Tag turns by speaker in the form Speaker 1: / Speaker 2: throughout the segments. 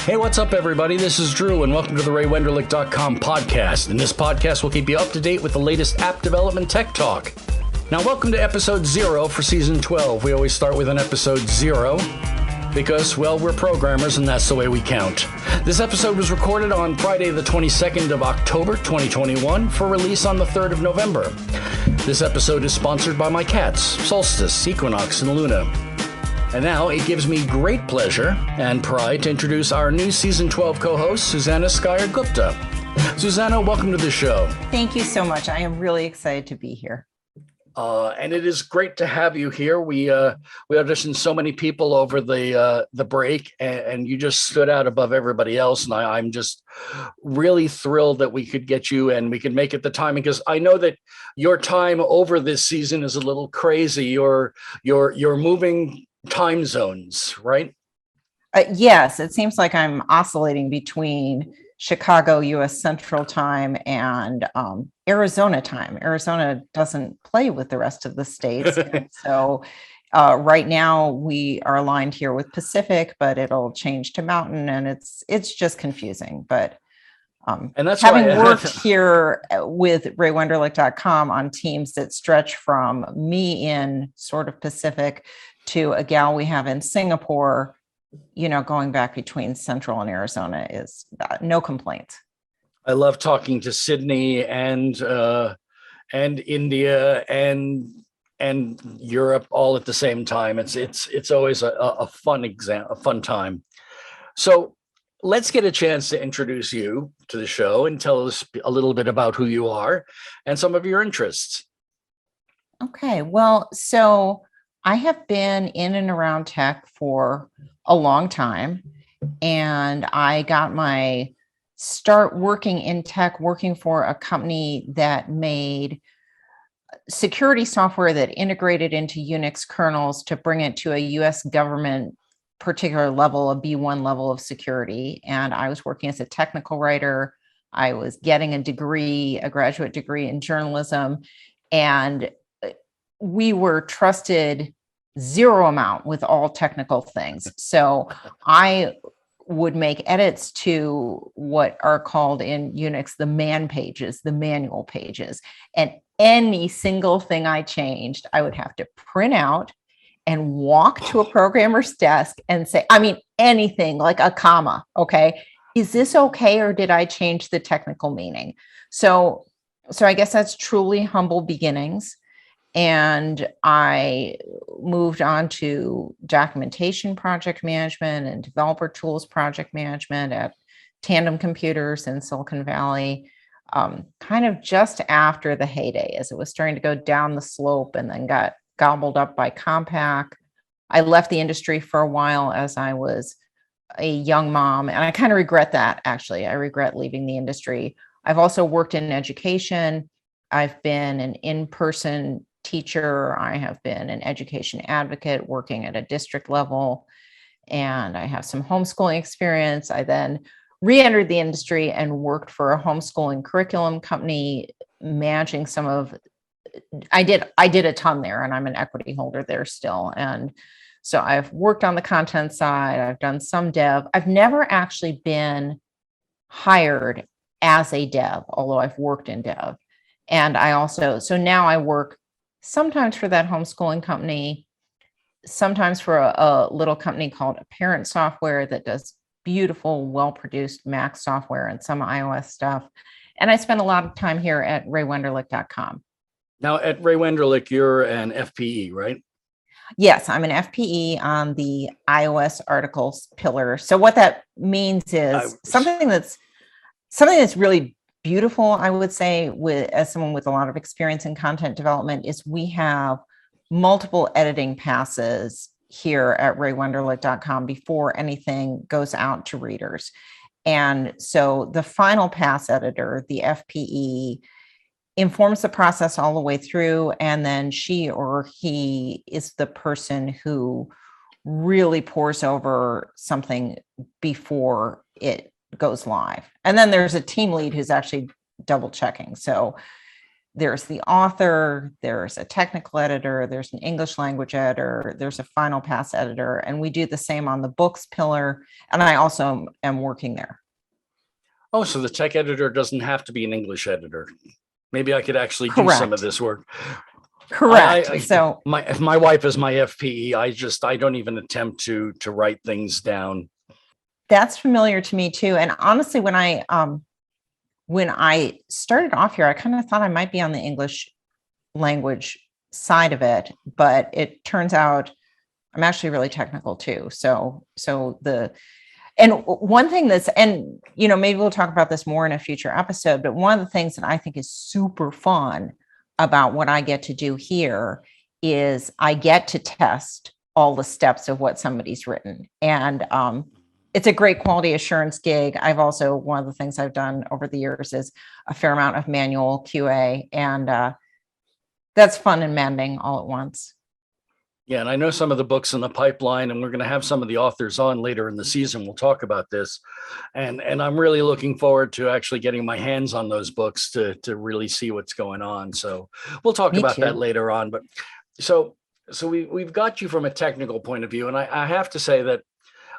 Speaker 1: Hey, what's up, everybody? This is Drew, and welcome to the RayWenderlich.com podcast. In this podcast, we'll keep you up to date with the latest app development tech talk. Now, welcome to episode 0 for season 12. We always start with an episode 0 because, well, we're programmers, and that's the way we count. This episode was recorded on Friday, the 22nd of October, 2021, for release on the 3rd of November. This episode is sponsored by my cats, Solstice, Equinox, and Luna. And now it gives me great pleasure and pride to introduce our new Season 12 co-host, Susannah Gupta. Susannah, welcome to the show.
Speaker 2: Thank you so much. I am really excited to be here.
Speaker 1: And it is great to have you here. We auditioned so many people over the break, and you just stood out above everybody else. And I'm just really thrilled that we could get you and we could make it the timing, because I know that your time over this season is a little crazy. You're moving time zones, right?
Speaker 2: Yes, it seems like I'm oscillating between Chicago, U.S. Central Time, and Arizona time. Arizona doesn't play with the rest of the states. So right now we are aligned here with Pacific, but it'll change to Mountain, and it's just confusing. But
Speaker 1: and that's
Speaker 2: having worked here with RayWenderlich.com on teams that stretch from me in sort of Pacific to a gal we have in Singapore, going back between Central and Arizona is no complaints.
Speaker 1: I love talking to Sydney and India and Europe all at the same time. It's always a fun time. So let's get a chance to introduce you to the show and tell us a little bit about who you are and some of your interests.
Speaker 2: Okay, well, so I have been in and around tech for a long time, and I got my start working in tech, working for a company that made security software that integrated into Unix kernels to bring it to a US government particular level, a B1 level of security. And I was working as a technical writer. I was getting a graduate degree in journalism, and we were trusted zero amount with all technical things. So I would make edits to what are called in Unix the man pages, the manual pages. And any single thing I changed, I would have to print out and walk to a programmer's desk and say, anything like a comma, okay? Is this okay, or did I change the technical meaning? So I guess that's truly humble beginnings. And I moved on to documentation project management and developer tools project management at Tandem Computers in Silicon Valley, kind of just after the heyday, as it was starting to go down the slope and then got gobbled up by Compaq. I left the industry for a while as I was a young mom, and I kind of regret that, actually. I regret leaving the industry. I've also worked in education. I've been an in-person teacher. I have been an education advocate working at a district level, and I have some homeschooling experience. I then re-entered the industry and worked for a homeschooling curriculum company, managing I did a ton there, and I'm an equity holder there still. And so I've worked on the content side. I've done some dev. I've never actually been hired as a dev, although I've worked in dev. And so now I work sometimes for that homeschooling company, sometimes for a little company called Apparent Software that does beautiful, well-produced Mac software and some iOS stuff. And I spend a lot of time here at RayWenderlich.com.
Speaker 1: Now, at Ray Wenderlich, you're an FPE, right?
Speaker 2: Yes, I'm an FPE on the iOS articles pillar. So what that means is something that's really beautiful, I would say, as someone with a lot of experience in content development, is we have multiple editing passes here at RayWenderlich.com before anything goes out to readers. And so the final pass editor, the FPE, informs the process all the way through, and then she or he is the person who really pours over something before it goes live. And then there's a team lead who's actually double checking. So there's the author, there's a technical editor, there's an English language editor, there's a final pass editor, and we do the same on the books pillar. And I also am working there.
Speaker 1: Oh, so the tech editor doesn't have to be an English editor. Maybe I could actually do
Speaker 2: Correct.
Speaker 1: some of this work.
Speaker 2: Correct.
Speaker 1: So my wife is my FPE. I don't even attempt to write things down.
Speaker 2: That's familiar to me too. And honestly, when I started off here, I kind of thought I might be on the English language side of it, but it turns out I'm actually really technical too. And one thing and maybe we'll talk about this more in a future episode, but one of the things that I think is super fun about what I get to do here is I get to test all the steps of what somebody's written. And it's a great quality assurance gig. I've also, one of the things I've done over the years is a fair amount of manual QA, and that's fun and maddening all at once.
Speaker 1: Yeah, and I know some of the books in the pipeline, and we're going to have some of the authors on later in the season. We'll talk about this, and I'm really looking forward to actually getting my hands on those books to really see what's going on. So we'll talk about that later on. But so we've got you from a technical point of view, and I have to say that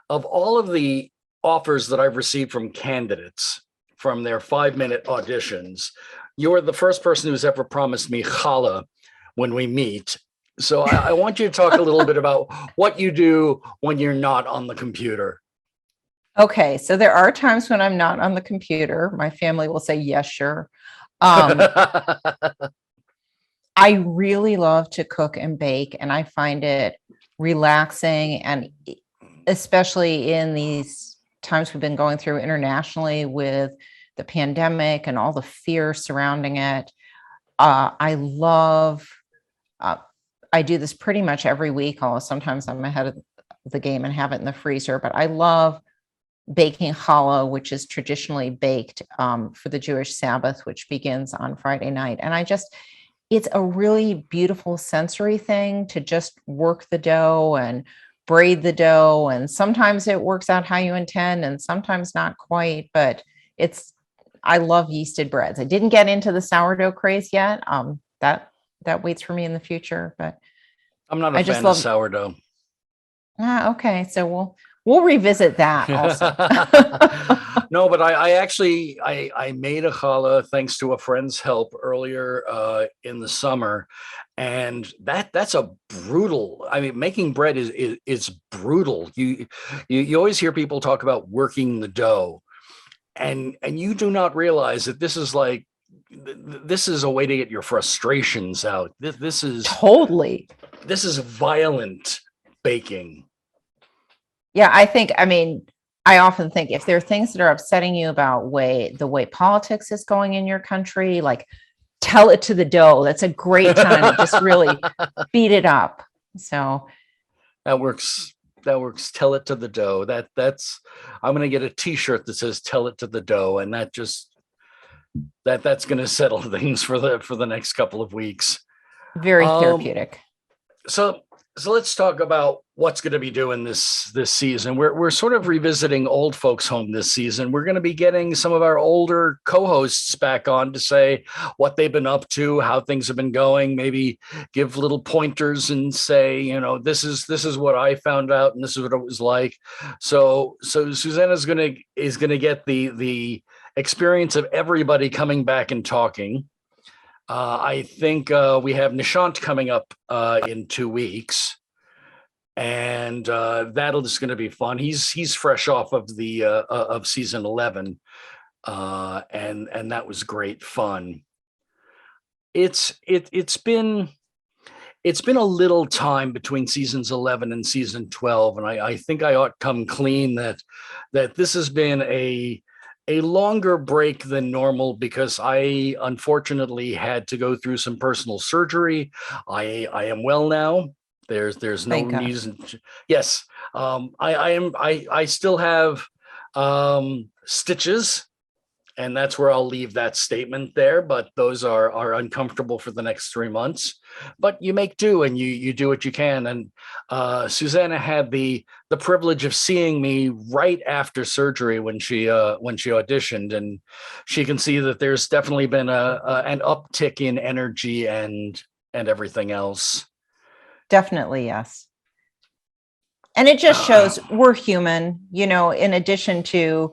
Speaker 1: of all of the offers that I've received from candidates from their 5-minute auditions, you're the first person who's ever promised me challah when we meet. So I want you to talk a little bit about what you do when you're not on the computer.
Speaker 2: Okay, so there are times when I'm not on the computer. My family will say, yes, sure. I really love to cook and bake, and I find it relaxing, and especially in these times we've been going through internationally with the pandemic and all the fear surrounding it. I do this pretty much every week, although sometimes I'm ahead of the game and have it in the freezer, but I love baking challah, which is traditionally baked for the Jewish Sabbath, which begins on Friday night. And it's a really beautiful sensory thing to just work the dough and braid the dough. And sometimes it works out how you intend and sometimes not quite, but I love yeasted breads. I didn't get into the sourdough craze yet. That waits for me in the future, but
Speaker 1: I'm not a fan of sourdough.
Speaker 2: Okay, so we'll revisit that also.
Speaker 1: No, but I actually made a challah thanks to a friend's help earlier in the summer, and that's a brutal. I mean, making bread is brutal. You always hear people talk about working the dough, and you do not realize that this is a way to get your frustrations out. This is violent baking.
Speaker 2: Yeah, I often think if there are things that are upsetting you about the way politics is going in your country, like tell it to the dough. That's a great time to just really beat it up. So
Speaker 1: that works. Tell it to the dough. That's I'm going to get a t-shirt that says tell it to the dough, and that's going to settle things for the next couple of weeks.
Speaker 2: Very therapeutic.
Speaker 1: So let's talk about what's going to be doing this season. We're sort of revisiting old folks home this season. We're going to be getting some of our older co-hosts back on to say what they've been up to, how things have been going, maybe give little pointers and say, this is what I found out and this is what it was like. So Susannah is going to get the experience of everybody coming back and talking. I think we have Nishant coming up in 2 weeks, and that'll just going to be fun. He's fresh off of the of season 11, and that was great fun. It's been a little time between seasons 11 and season 12, and I think I ought to come clean that this has been a longer break than normal because I unfortunately had to go through some personal surgery. I am well now. There's no reason. Yes. I still have stitches And that's where I'll leave that statement there. But those are uncomfortable for the next 3 months. But you make do, and you do what you can. And Susannah had the privilege of seeing me right after surgery when she auditioned, and she can see that there's definitely been an uptick in energy and everything else.
Speaker 2: Definitely, yes. And it just shows we're human, in addition to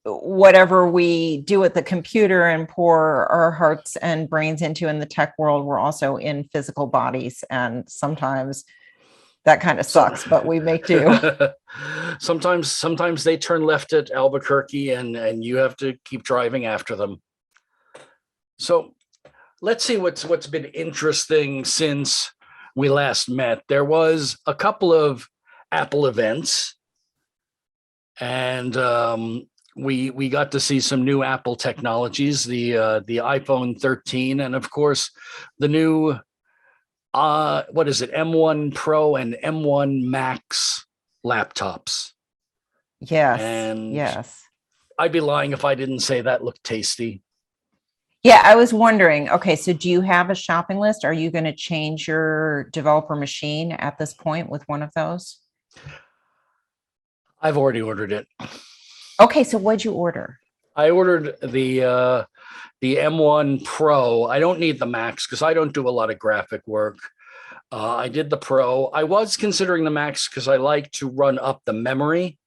Speaker 2: whatever we do at the computer and pour our hearts and brains into in the tech world, we're also in physical bodies. And sometimes that kind of sucks, but we make do.
Speaker 1: Sometimes they turn left at Albuquerque and you have to keep driving after them. So let's see what's been interesting since we last met. There was a couple of Apple events, and we got to see some new Apple technologies, the iPhone 13, and of course the new M1 Pro and M1 Max laptops.
Speaker 2: Yes.
Speaker 1: And
Speaker 2: yes.
Speaker 1: I'd be lying if I didn't say that looked tasty.
Speaker 2: Yeah, I was wondering, okay, so do you have a shopping list? Are you going to change your developer machine at this point with one of those?
Speaker 1: I've already ordered it.
Speaker 2: Okay, so what'd you order?
Speaker 1: I ordered the M1 Pro. I don't need the Max because I don't do a lot of graphic work. I did the Pro. I was considering the Max because I like to run up the memory,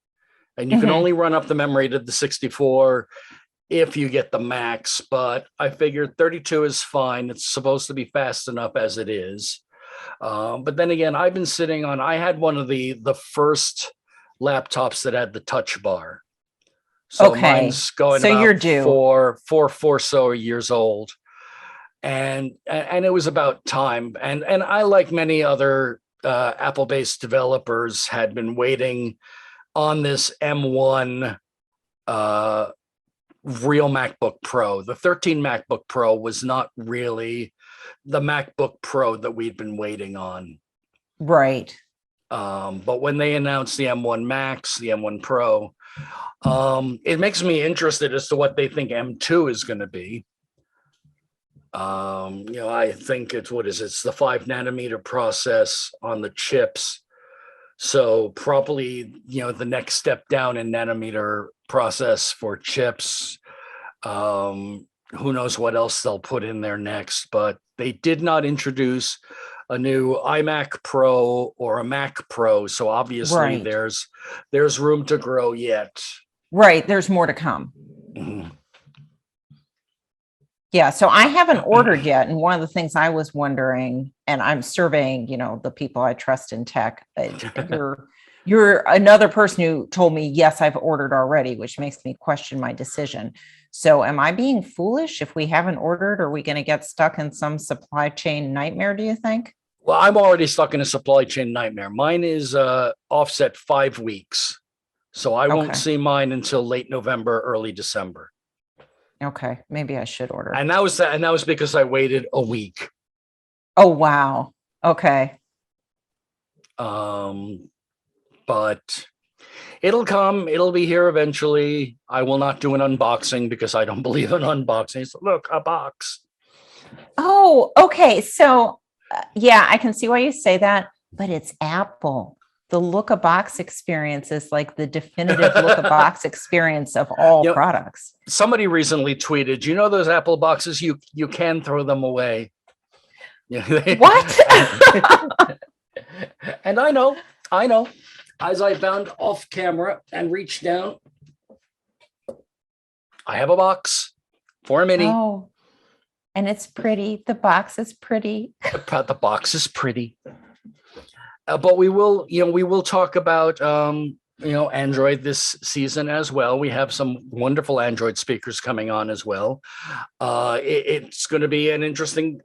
Speaker 1: and you can only run up the memory to the 64 if you get the Max, but I figured 32 is fine. It's supposed to be fast enough as it is. But then again, I had one of the first laptops that had the touch bar. So mine's going
Speaker 2: so
Speaker 1: about
Speaker 2: you're due.
Speaker 1: four so years old. And it was about time. And I, like many other Apple-based developers, had been waiting on this M1 real MacBook Pro. The 13 MacBook Pro was not really the MacBook Pro that we'd been waiting on.
Speaker 2: Right.
Speaker 1: But when they announced the M1 Max, the M1 Pro, it makes me interested as to what they think M2 is going to be. I think it's the 5-nanometer process on the chips. So probably, the next step down in nanometer process for chips. Who knows what else they'll put in there next, but they did not introduce a new iMac Pro or a Mac Pro. So obviously there's room to grow yet.
Speaker 2: Right. There's more to come.
Speaker 1: Mm-hmm.
Speaker 2: Yeah. So I haven't ordered yet. And one of the things I was wondering, and I'm surveying, the people I trust in tech, you're another person who told me, yes, I've ordered already, which makes me question my decision. So am I being foolish if we haven't ordered? Are we going to get stuck in some supply chain nightmare, do you think?
Speaker 1: Well, I'm already stuck in a supply chain nightmare. Mine is offset 5 weeks. So I won't see mine until late November, early December.
Speaker 2: Okay, maybe I should order.
Speaker 1: And that was because I waited a week.
Speaker 2: Oh, wow. Okay.
Speaker 1: But it'll come. It'll be here eventually. I will not do an unboxing because I don't believe in unboxings. Look, a box.
Speaker 2: Oh, okay. So, yeah, I can see why you say that, but it's Apple. The look-a-box experience is like the definitive look-a-box experience of all products.
Speaker 1: Somebody recently tweeted, those Apple boxes, you can throw them away.
Speaker 2: What?
Speaker 1: And I know. As I found off camera and reached down, I have a box for a mini.
Speaker 2: Oh, and it's pretty. The box is pretty.
Speaker 1: The box is pretty. But we will talk about, Android this season as well. We have some wonderful Android speakers coming on as well. It's going to be an interesting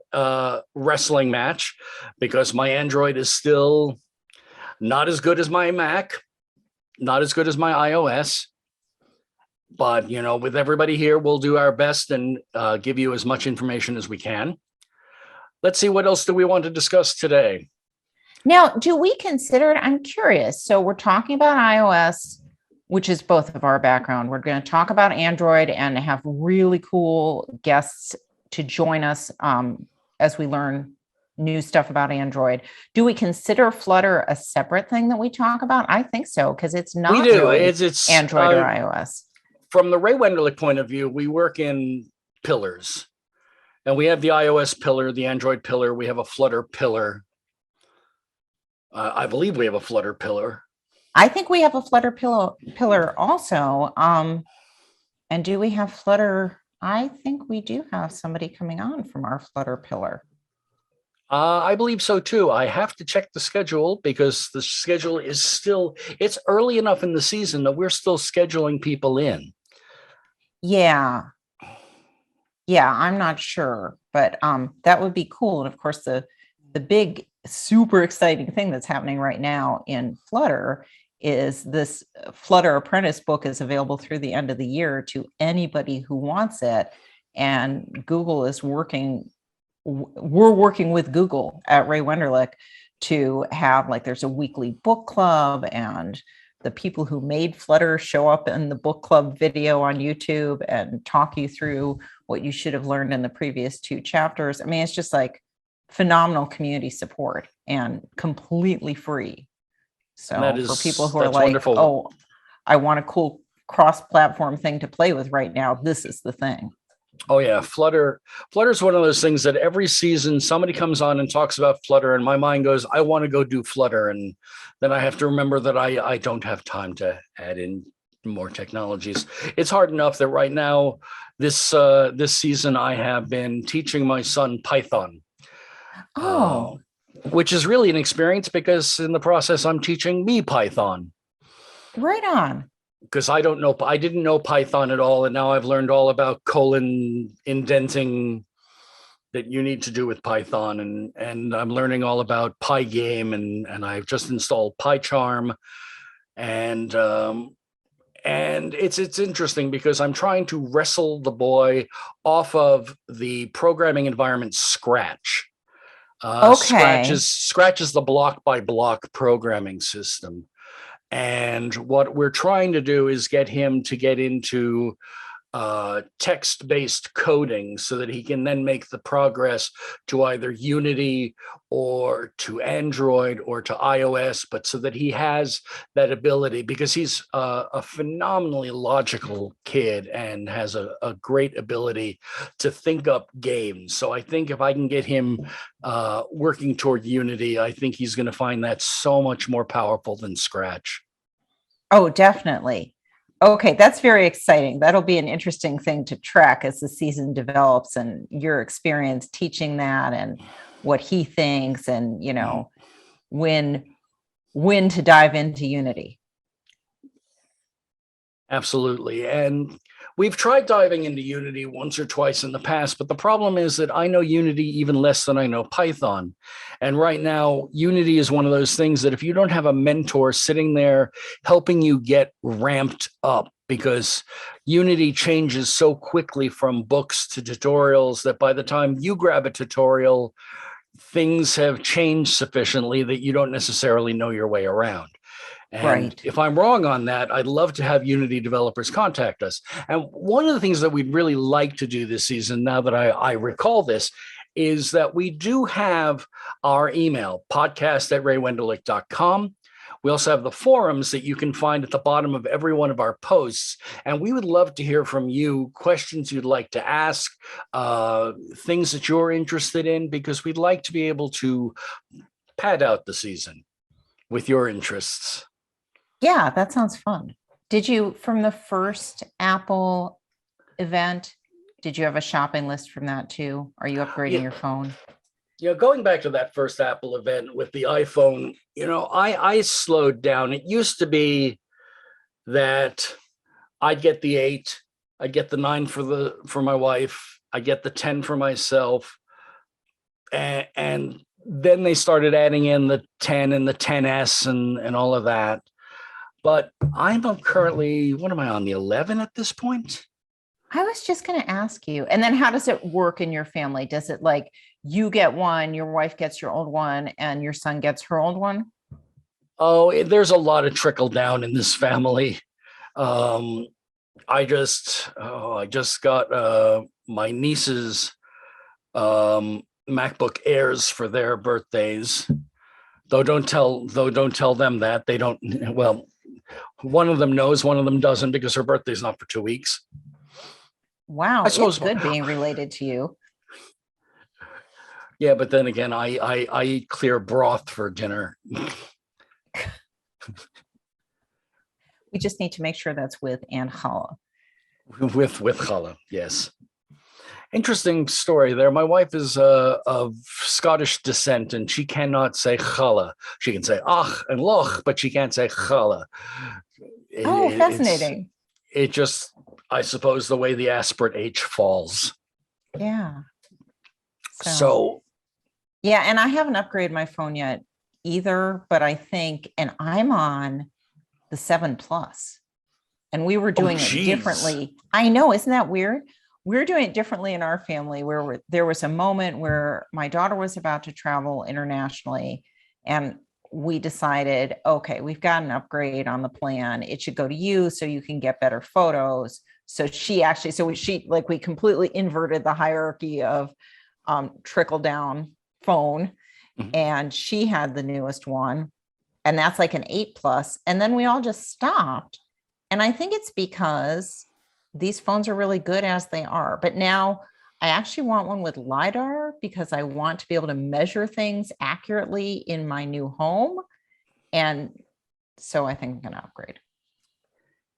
Speaker 1: wrestling match because my Android is still not as good as my Mac, not as good as my iOS. But, with everybody here, we'll do our best and give you as much information as we can. Let's see, what else do we want to discuss today? Now,
Speaker 2: do we consider it? I'm curious. So we're talking about iOS. which is both of our background. We're going to talk about Android and have really cool guests to join us as we learn new stuff about Android. Do we consider Flutter a separate thing that we talk about? I think so, because it's not
Speaker 1: We do.
Speaker 2: really
Speaker 1: it's
Speaker 2: Android or iOS.
Speaker 1: From the Ray Wenderlich point of view, we work in pillars. And we have the iOS pillar, the Android pillar. We have a Flutter pillar. I believe we have a Flutter pillar.
Speaker 2: I think we have a Flutter pillar also. And do we have Flutter? I think we do have somebody coming on from our Flutter pillar.
Speaker 1: I believe so too. I have to check the schedule because the schedule is still, it's early enough in the season that we're still scheduling people in.
Speaker 2: Yeah, I'm not sure, but that would be cool. And of course, the big, super exciting thing that's happening right now in Flutter is this Flutter Apprentice book is available through the end of the year to anybody who wants it. And Google is working, we're working with Google at Ray Wenderlich to have, like, there's a weekly book club, and the people who made Flutter show up in the book club video on YouTube and talk you through what you should have learned in the previous 2 chapters. I mean, it's just like phenomenal community support and completely free. So for people who are like, wonderful. Oh, I want a cool cross-platform thing to play with right now, this is the thing.
Speaker 1: Oh yeah, Flutter is one of those things that every season somebody comes on and talks about Flutter, and my mind goes, I want to go do Flutter, and then I have to remember that I don't have time to add in more technologies. It's hard enough that right now, this season, I have been teaching my son Python.
Speaker 2: Oh.
Speaker 1: Which is really an experience because in the process, I'm teaching me Python.
Speaker 2: Right on.
Speaker 1: Because I didn't know Python at all. And now I've learned all about colon indenting that you need to do with Python. And I'm learning all about Pygame, and I've just installed PyCharm. And it's interesting because I'm trying to wrestle the boy off of the programming environment Scratch.
Speaker 2: Okay.
Speaker 1: Scratch is the block by block programming system. And what we're trying to do is get him to get into text-based coding so that he can then make the progress to either Unity or to Android or to iOS, but so that he has that ability, because he's a phenomenally logical kid and has a great ability to think up games. So I think if I can get him working toward Unity, I think he's going to find that so much more powerful than Scratch.
Speaker 2: Oh, definitely. Okay, that's very exciting. That'll be an interesting thing to track as the season develops, and your experience teaching that and what he thinks, and, you know, when to dive into Unity.
Speaker 1: Absolutely. And we've tried diving into Unity once or twice in the past, but the problem is that I know Unity even less than I know Python. And right now, Unity is one of those things that if you don't have a mentor sitting there helping you get ramped up, because Unity changes so quickly from books to tutorials that by the time you grab a tutorial, things have changed sufficiently that you don't necessarily know your way around. And right. If I'm wrong on that, I'd love to have Unity developers contact us. And one of the things that we'd really like to do this season, now that I recall this, is that we do have our email, podcast@raywenderlich.com. We also have the forums that you can find at the bottom of every one of our posts. And we would love to hear from you, questions you'd like to ask, things that you're interested in, because we'd like to be able to pad out the season with your interests.
Speaker 2: Yeah, that sounds fun. Did you, from the first Apple event, did you have a shopping list from that too? Are you upgrading your phone?
Speaker 1: Going back to that first Apple event with the iPhone, I slowed down. It used to be that I'd get the 8, I'd get the 9 for my wife, I'd get the 10 for myself, and then they started adding in the 10 and the 10S and all of that. But I'm currently, what am I on, the 11 at this point?
Speaker 2: I was just going to ask you. And then how does it work in your family? Does it like you get one, your wife gets your old one, and your son gets her old one?
Speaker 1: Oh, there's a lot of trickle down in this family. Um, I just got my niece's MacBook Airs for their birthdays. Though don't tell them that. They don't. Well, one of them knows, one of them doesn't, because her birthday's not for 2 weeks.
Speaker 2: Wow, it's good being related to you.
Speaker 1: Yeah, but then again, I eat clear broth for dinner.
Speaker 2: We just need to make sure that's with and challah.
Speaker 1: With challah, yes. Interesting story there. My wife is of Scottish descent, and she cannot say challah. She can say ach and loch, but she can't say challah.
Speaker 2: Fascinating.
Speaker 1: It just, I suppose, the way the aspirate H falls.
Speaker 2: Yeah.
Speaker 1: So
Speaker 2: yeah, and I haven't upgraded my phone yet either, but I think, and I'm on the 7 Plus, and we were doing it differently. I know, isn't that weird? We're doing it differently in our family, where there was a moment where my daughter was about to travel internationally, and we decided, okay, we've got an upgrade on the plan. It should go to you so you can get better photos. So we completely inverted the hierarchy of trickle down phone, and she had the newest one, and that's like an 8 Plus. And then we all just stopped. And I think it's because these phones are really good as they are. But now I actually want one with LiDAR, because I want to be able to measure things accurately in my new home. And so I think I'm going to upgrade.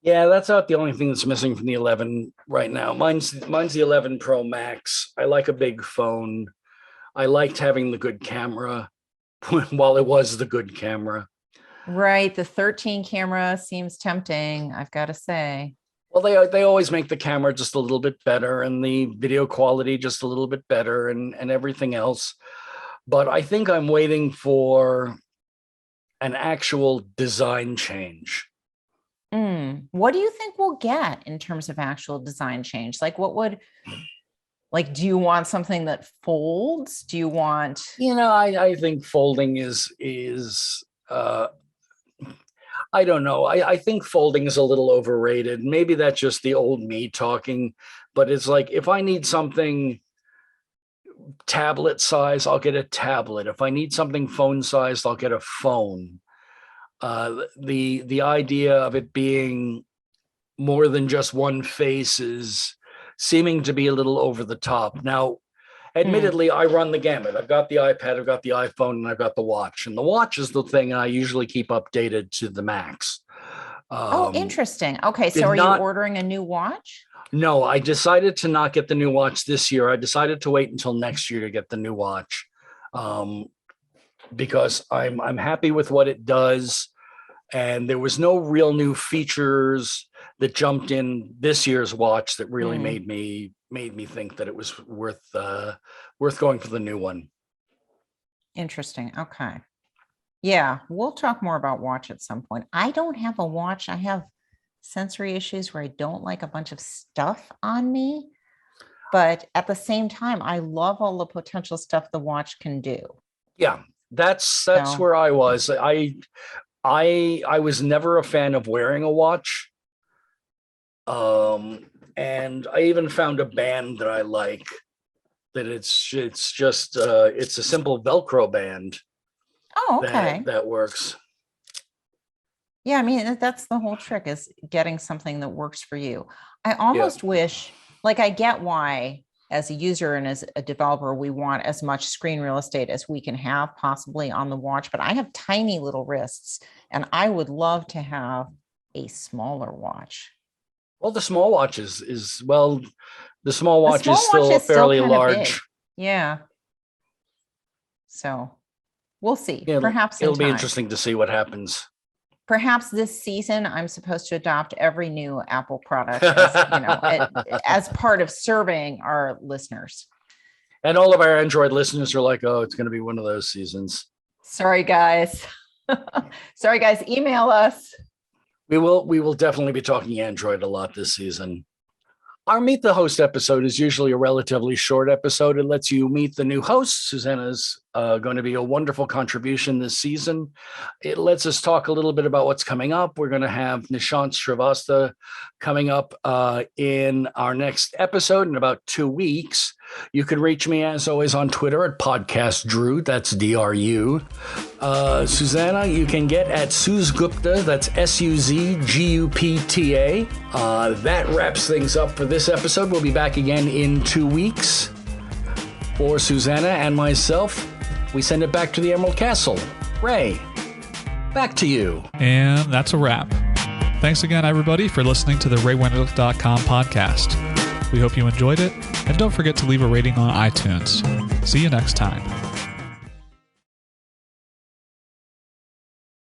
Speaker 1: Yeah, that's not the only thing that's missing from the 11 right now. Mine's the 11 Pro Max. I like a big phone. I liked having the good camera while it was the good camera.
Speaker 2: Right. The 13 camera seems tempting, I've got to say.
Speaker 1: Well, they always make the camera just a little bit better, and the video quality just a little bit better, and everything else. But I think I'm waiting for an actual design change.
Speaker 2: What do you think we'll get in terms of actual design change? Like, do you want something that folds? Do you want?
Speaker 1: I think folding is I don't know. I think folding is a little overrated. Maybe that's just the old me talking, but it's like, if I need something tablet size, I'll get a tablet. If I need something phone sized, I'll get a phone. The idea of it being more than just one face is seeming to be a little over the top. Now, admittedly, I run the gamut. I've got the iPad, I've got the iPhone, and I've got the watch. And the watch is the thing I usually keep updated to the max.
Speaker 2: Interesting. Okay, so are you ordering a new watch?
Speaker 1: No, I decided to not get the new watch this year. I decided to wait until next year to get the new watch, because I'm happy with what it does. And there was no real new features that jumped in this year's watch that really made me think that it was worth going for the new one.
Speaker 2: Interesting. Okay. Yeah, we'll talk more about watch at some point. I don't have a watch. I have sensory issues where I don't like a bunch of stuff on me, but at the same time, I love all the potential stuff the watch can do. Yeah,
Speaker 1: that's where I was. I was never a fan of wearing a watch. And I even found a band that I like, that it's just it's a simple Velcro band.
Speaker 2: Oh, okay.
Speaker 1: That works.
Speaker 2: Yeah, I mean, that's the whole trick, is getting something that works for you. I almost wish, like, I get why, as a user and as a developer, we want as much screen real estate as we can have possibly on the watch, but I have tiny little wrists, and I would love to have a smaller watch.
Speaker 1: Well, the small watch is still fairly large.
Speaker 2: Big. Yeah. So we'll see.
Speaker 1: Perhaps it'll be interesting to see what happens.
Speaker 2: Perhaps this season I'm supposed to adopt every new Apple product, as part of serving our listeners.
Speaker 1: And all of our Android listeners are like, oh, it's going to be one of those seasons.
Speaker 2: Sorry, guys. Sorry, guys. Email us.
Speaker 1: We will definitely be talking Android a lot this season. Our Meet the Host episode is usually a relatively short episode. It lets you meet the new host. Susannah's going to be a wonderful contribution this season. It lets us talk a little bit about what's coming up. We're going to have Nishant Srivastava coming up in our next episode in about 2 weeks. You can reach me, as always, on Twitter at PodcastDrew. That's DRU. Susannah, you can get at Gupta. That's SUZGUPTA. That wraps things up for this episode. We'll be back again in 2 weeks. For Susannah and myself, we send it back to the Emerald Castle. Ray, back to you.
Speaker 3: And that's a wrap. Thanks again, everybody, for listening to the RayWenderlich.com podcast. We hope you enjoyed it, and don't forget to leave a rating on iTunes. See you next time.